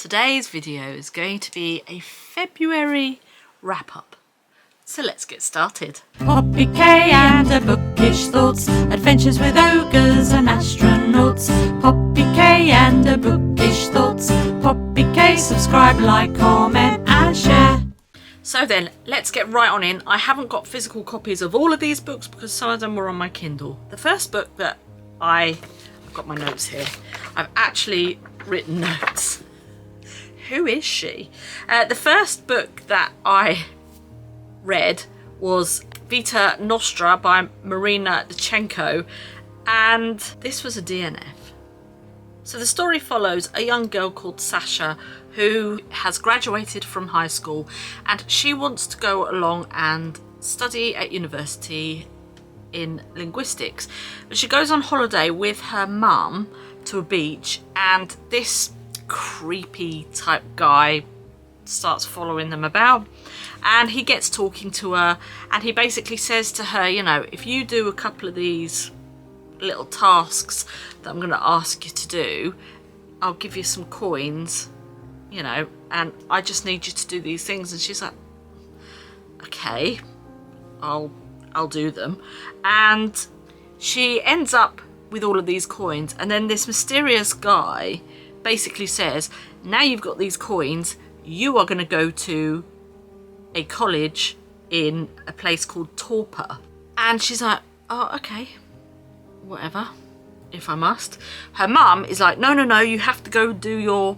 Today's video is going to be a February wrap-up. So let's get started. Poppy K and her bookish thoughts, adventures with ogres and astronauts. Poppy K and her bookish thoughts. Poppy K, subscribe, like, comment and share. So then, let's get right on in. I haven't got physical copies of all of these books because some of them were on my Kindle. The first book that I've got my notes here. I've actually written notes. Who is she? The first book that I read was Vita Nostra by Marina Dachenko, and this was a DNF. So the story follows a young girl called Sasha who has graduated from high school and she wants to go along and study at university in linguistics. But she goes on holiday with her mum to a beach, and this creepy type guy starts following them about, and he gets talking to her, and he basically says to her, you know, if you do a couple of these little tasks that I'm going to ask you to do, I'll give you some coins, you know, and I just need you to do these things. And she's like, okay, I'll do them. And she ends up with all of these coins, and then this mysterious guy basically says, now you've got these coins, you are going to go to a college in a place called Torpor. And she's like, oh, okay, whatever, if I must. Her mum is like, no, you have to go do your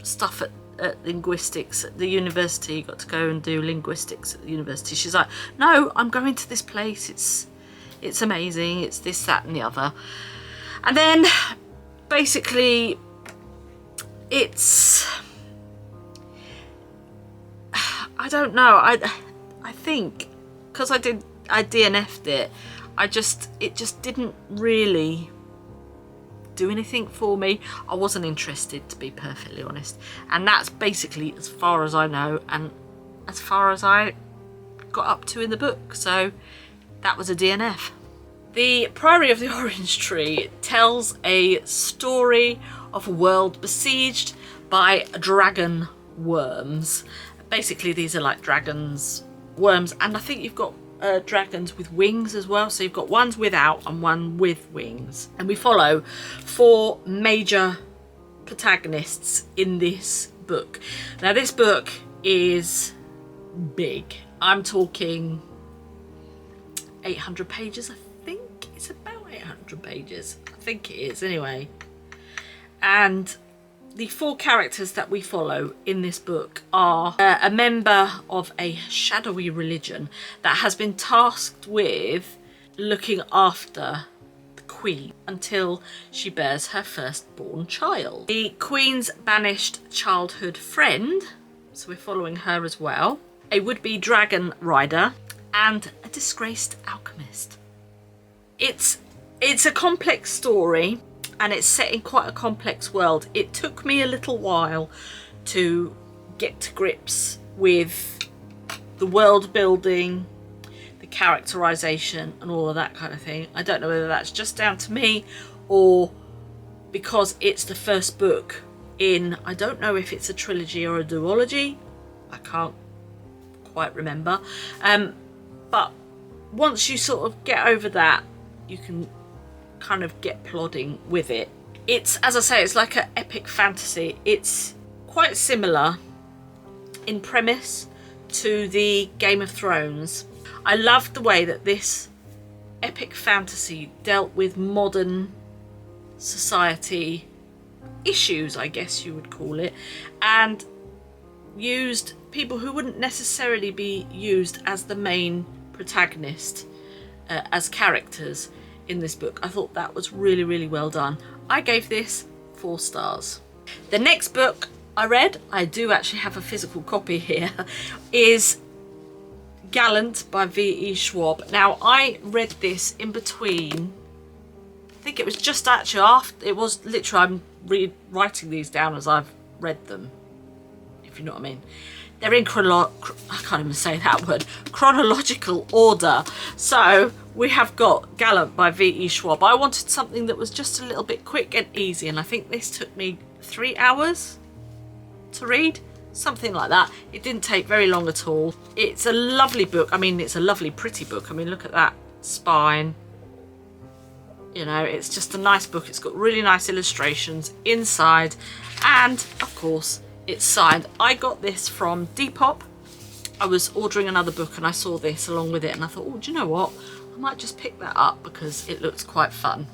stuff at linguistics at the university. You got to go and do linguistics at the university. She's like, no, I'm going to this place. It's amazing. It's this, that, and the other. And then basically it's, I don't know. I think because I DNF'd it. It just didn't really do anything for me. I wasn't interested, to be perfectly honest. And that's basically as far as I know and as far as I got up to in the book. So that was a DNF. The Priory of the Orange Tree tells a story of a world besieged by dragon worms. Basically, these are like dragons, worms, and I think you've got dragons with wings as well. So you've got ones without and one with wings. And we follow 4 major protagonists in this book. Now, this book is big. I'm talking 800 pages, I think. It's about 800 pages. I think it is, anyway. And the 4 characters that we follow in this book are a member of a shadowy religion that has been tasked with looking after the Queen until she bears her firstborn child. The Queen's banished childhood friend, so we're following her as well, a would-be dragon rider, and a disgraced alchemist. It's a complex story, and it's set in quite a complex world. It took me a little while to get to grips with the world building, the characterization, and all of that kind of thing. I don't know whether that's just down to me or because it's the first book in, I don't know if it's a trilogy or a duology. I can't quite remember. But once you sort of get over that, you can kind of get plodding with it. It's, as I say, it's like an epic fantasy. It's quite similar in premise to the Game of Thrones. I loved the way that this epic fantasy dealt with modern society issues, I guess you would call it, and used people who wouldn't necessarily be used as the main protagonist as characters in this book. I thought that was really, really well done. I gave this 4 stars. The next book I read, I do actually have a physical copy here, is Gallant by V.E. Schwab. Now, I read this in between, I think it was just actually after, it was literally, I'm writing these down as I've read them, if you know what I mean. They're in I can't even say that word, chronological order. So we have got Gallant by V.E. Schwab. I wanted something that was just a little bit quick and easy, and I think this took me 3 hours. to read, something like that. It didn't take very long at all. It's a lovely book. I mean, it's a lovely pretty book. I mean, look at that spine. You know, it's just a nice book. It's got really nice illustrations inside, and of course it's signed. I got this from Depop. I was ordering another book and I saw this along with it, and I thought, oh, do you know what, I might just pick that up because it looks quite fun.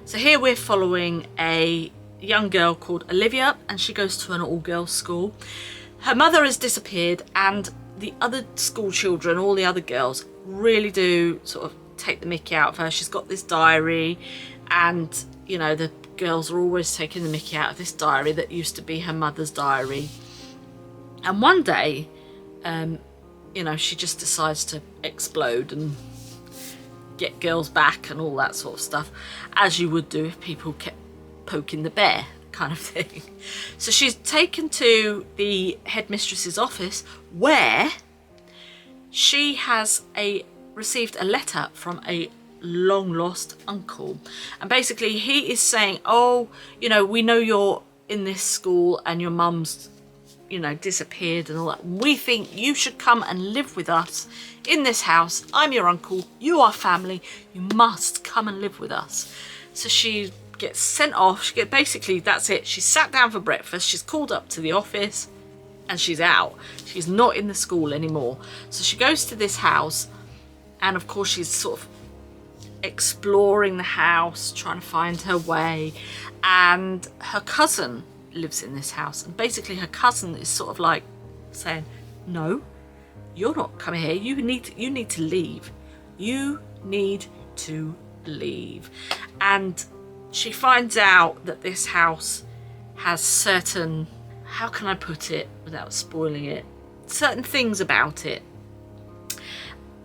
So here we're following a young girl called Olivia, and she goes to an all-girls school. Her mother has disappeared, and the other school children, all the other girls, really do sort of take the mickey out of her. She's got this diary, and you know, the girls are always taking the mickey out of this diary that used to be her mother's diary. And one day, you know, she just decides to explode and get girls back and all that sort of stuff, as you would do if people kept poking the bear kind of thing. So she's taken to the headmistress's office, where she has received a letter from a long lost uncle, and basically he is saying, oh, you know, we know you're in this school and your mum's, you know, disappeared and all that. We think you should come and live with us in this house. I'm your uncle, you are family, you must come and live with us. So she gets sent off. Basically, that's it. She's sat down for breakfast, she's called up to the office, and she's out. She's not in the school anymore. So she goes to this house, and of course she's sort of exploring the house, trying to find her way, and her cousin lives in this house, and basically her cousin is sort of like saying, no, you're not coming here, you need to leave, you need to leave. And she finds out that this house has certain, how can I put it without spoiling it, certain things about it.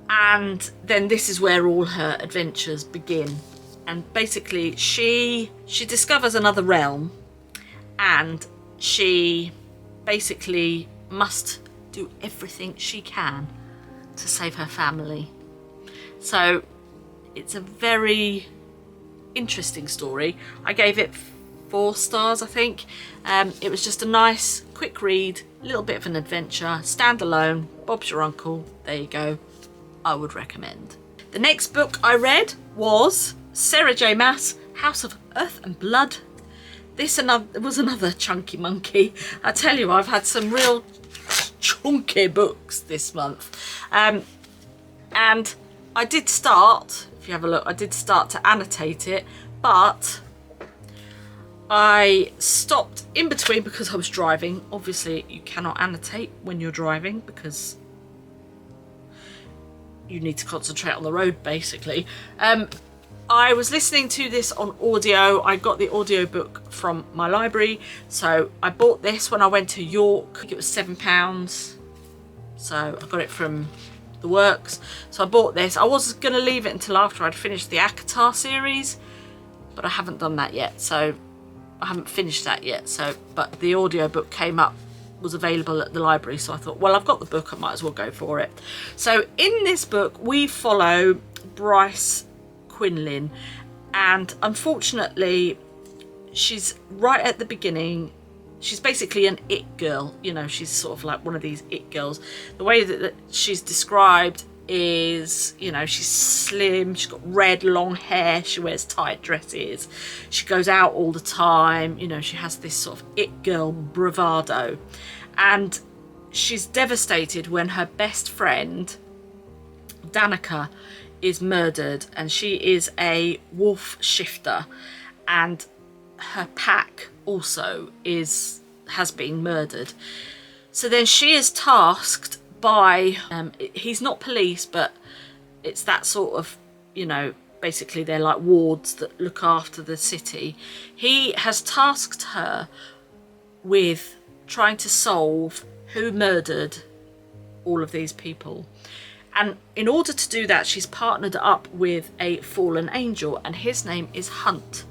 And then this is where all her adventures begin. And basically she discovers another realm, and she basically must do everything she can to save her family. So it's a very interesting story. I gave it 4 stars, I think. It was just a nice quick read, a little bit of an adventure, standalone, Bob's your uncle, there you go. I would recommend. The next book I read was Sarah J. Maas, House of Earth and Blood. This was another chunky monkey. I tell you, I've had some real chunky books this month. And I did start, if you have a look, I did start to annotate it, but I stopped in between because I was driving. Obviously, you cannot annotate when you're driving because you need to concentrate on the road, basically. I was listening to this on audio. I got the audiobook from my library, so I bought this when I went to York. I think it was £7, so I got it from the works. So I bought this. I was going to leave it until after I'd finished the ACOTAR series, but I haven't done that yet, so I haven't finished that yet. So, but the audiobook came up, was available at the library, so I thought, well, I've got the book, I might as well go for it. So in this book we follow Bryce Quinlan, and unfortunately she's right at the beginning, she's basically an it girl, you know, she's sort of like one of these it girls. The way that she's described is, you know, she's slim, she's got red long hair, she wears tight dresses, she goes out all the time, you know, she has this sort of it girl bravado. And she's devastated when her best friend Danica is murdered, and she is a wolf shifter, and her pack also has been murdered. So then she is tasked by he's not police, but it's that sort of, you know, basically they're like wards that look after the city. He has tasked her with trying to solve who murdered all of these people, and in order to do that she's partnered up with a fallen angel, and his name is Hunt.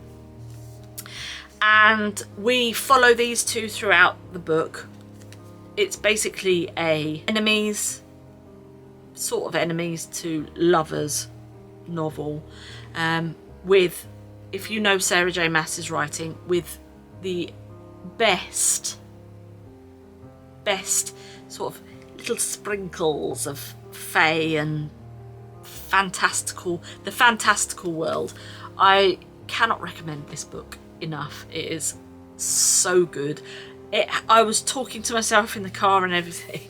And we follow these two throughout the book. It's basically a sort of enemies to lovers novel, with, if you know Sarah J. Maas's writing, with the best best sort of little sprinkles of fae and the fantastical world. I cannot recommend this book enough. It is so good. I was talking to myself in the car and everything.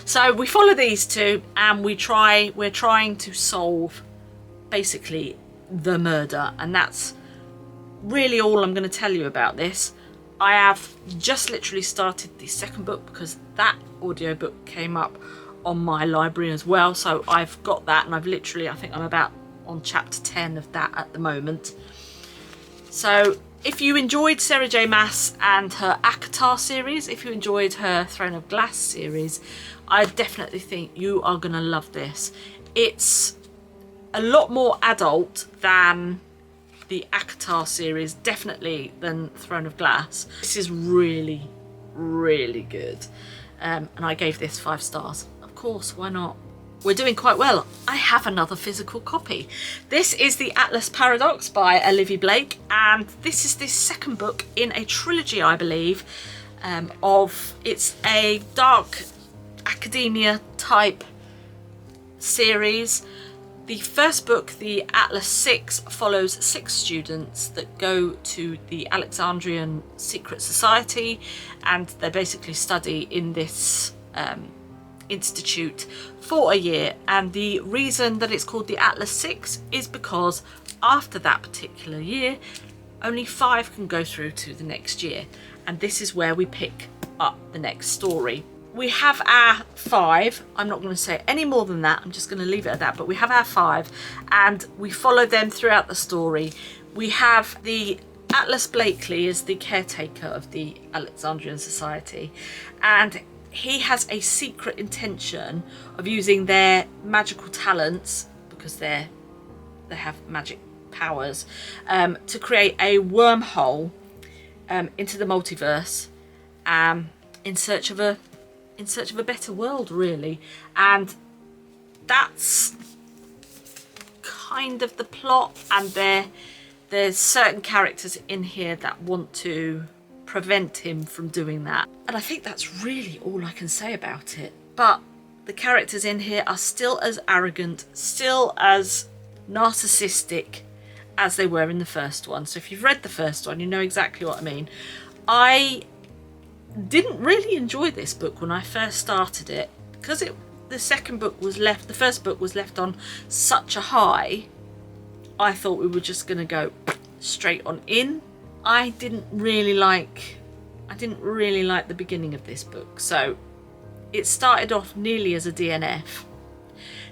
So we follow these two and we're trying to solve basically the murder, and that's really all I'm going to tell you about this. I have just literally started the second book because that audiobook came up on my library as well, so I've got that, and I think I'm about on chapter 10 of that at the moment. So if you enjoyed Sarah J Maas and her ACOTAR series, if you enjoyed her Throne of Glass series, I definitely think you are going to love this. It's a lot more adult than the ACOTAR series, definitely than Throne of Glass. This is really, really good. And I gave this 5 stars. Of course, why not? We're doing quite well. I have another physical copy. This is The Atlas Paradox by Olivia Blake, and this is the second book in a trilogy, I believe, it's a dark academia type series. The first book, The Atlas 6, follows 6 students that go to the Alexandrian Secret Society, and they basically study in this institute for a year. And the reason that it's called the Atlas 6 is because after that particular year, only 5 can go through to the next year. And this is where we pick up the next story. We have our 5. I'm not going to say any more than that. I'm just going to leave it at that. But we have our 5 and we follow them throughout the story. We have the Atlas Blakely as the caretaker of the Alexandrian Society, and he has a secret intention of using their magical talents, because they have magic powers, to create a wormhole into the multiverse, in search of a better world, really. And that's kind of the plot, and there's certain characters in here that want to prevent him from doing that. And I think that's really all I can say about it. But the characters in here are still as arrogant, still as narcissistic as they were in the first one. So if you've read the first one, you know exactly what I mean. I didn't really enjoy this book when I first started it, because the first book was left on such a high. I thought we were just going to go straight on in. I didn't really like the beginning of this book. So it started off nearly as a DNF.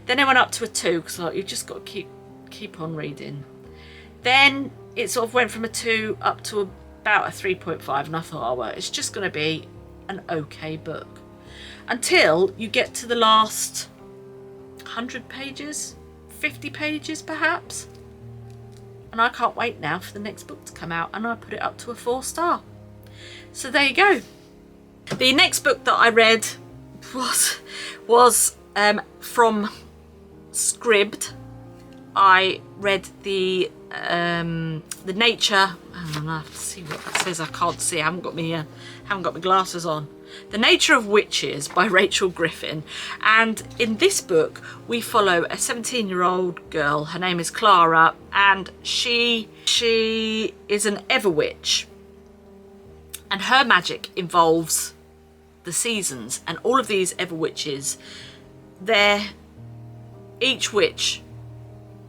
Then it went up to a 2 because I thought you've just got to keep on reading. Then it sort of went from a 2 up to about a 3.5, and I thought, oh well, it's just going to be an okay book. Until you get to the last 100 pages, 50 pages perhaps. And I can't wait now for the next book to come out, and I put it up to a 4 star. So there you go. The next book that I read was from Scribd. I read the Nature. I have to see what that says. I can't see. I haven't got my glasses on. The Nature of Witches by Rachel Griffin. And in this book we follow a 17-year-old girl. Her name is Clara, and she is an Everwitch, and her magic involves the seasons. And all of these Everwitches, each witch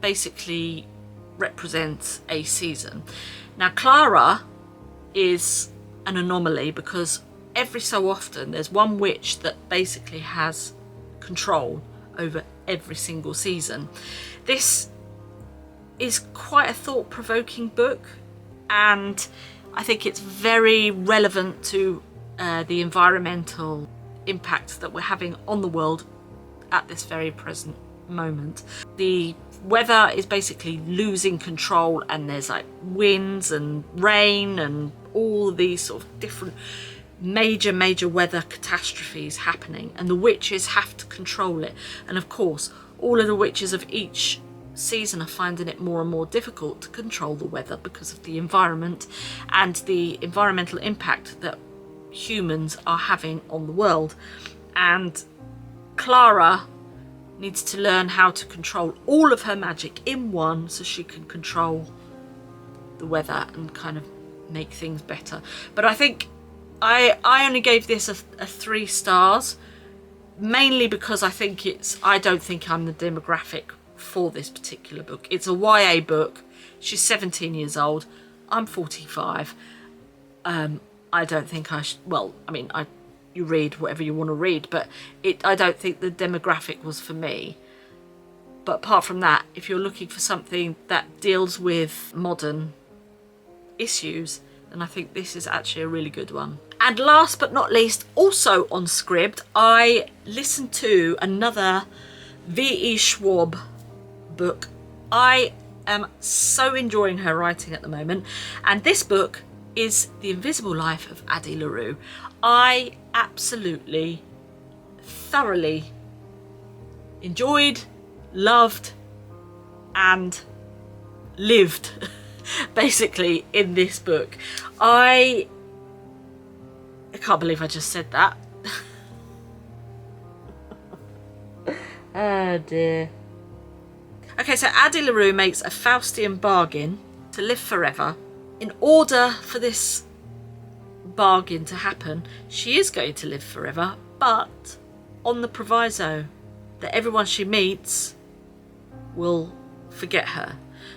basically represents a season. Now Clara is an anomaly because every so often there's one witch that basically has control over every single season. This is quite a thought-provoking book, and I think it's very relevant to the environmental impact that we're having on the world at this very present moment. The weather is basically losing control, and there's like winds and rain and all these sort of different major weather catastrophes happening, and the witches have to control it. And of course all of the witches of each season are finding it more and more difficult to control the weather because of the environment and the environmental impact that humans are having on the world. And Clara needs to learn how to control all of her magic in one so she can control the weather and kind of make things better. But I think I only gave this a 3 stars, mainly because I don't think I'm the demographic for this particular book. It's a YA book. She's 17 years old. I'm 45. I don't think I should, well, I mean, you read whatever you want to read, but I don't think the demographic was for me. But apart from that, if you're looking for something that deals with modern issues, then I think this is actually a really good one. And last but not least, also on Scribd, I listened to another V.E. Schwab book. I am so enjoying her writing at the moment, and this book is The Invisible Life of Addie LaRue. I absolutely, thoroughly enjoyed, loved, and lived basically in this book. I can't believe I just said that. Oh dear. Okay, so Addie LaRue makes a Faustian bargain to live forever. In order for this bargain to happen, she is going to live forever, but on the proviso that everyone she meets will forget her.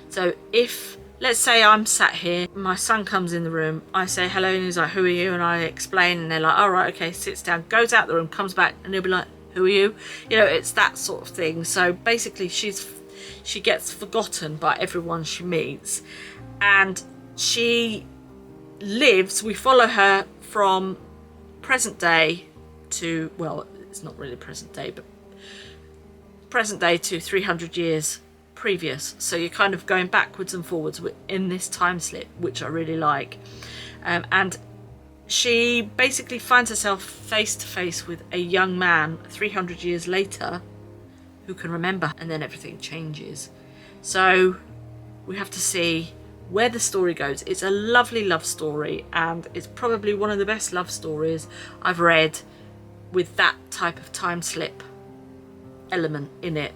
So if, let's say I'm sat here, my son comes in the room, I say hello, and he's like, who are you? And I explain, and they're like, all right, okay, sits down, goes out the room, comes back, and he'll be like, who are you? You know, it's that sort of thing. So basically she gets forgotten by everyone she meets, and she lives, we follow her from present day to, well, it's not really present day, but present day to 300 years previous. So you're kind of going backwards and forwards in this time slip, which I really like. And she basically finds herself face to face with a young man 300 years later who can remember, and then everything changes. So we have to see where the story goes. It's a lovely love story, and it's probably one of the best love stories I've read with that type of time slip element in it.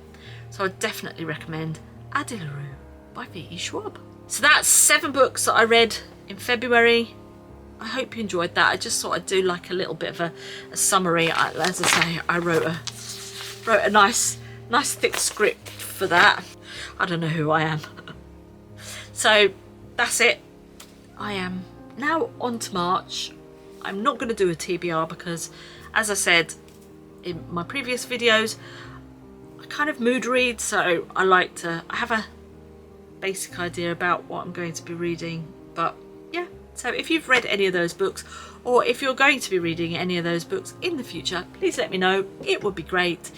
So I definitely recommend Addie LaRue by V.E. Schwab. So that's 7 books that I read in February. I hope you enjoyed that. I just thought I'd do like a little bit of a summary. As I say, I wrote a nice thick script for that. I don't know who I am. So that's it. I am now on to March. I'm not going to do a TBR because, as I said in my previous videos, I kind of mood read, so I have a basic idea about what I'm going to be reading. But yeah, so if you've read any of those books, or if you're going to be reading any of those books in the future, please let me know. It would be great.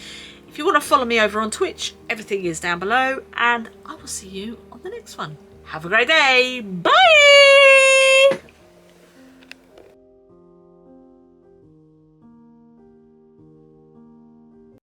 If you want to follow me over on Twitch, everything is down below, and I will see you on the next one. Have a great day. Bye!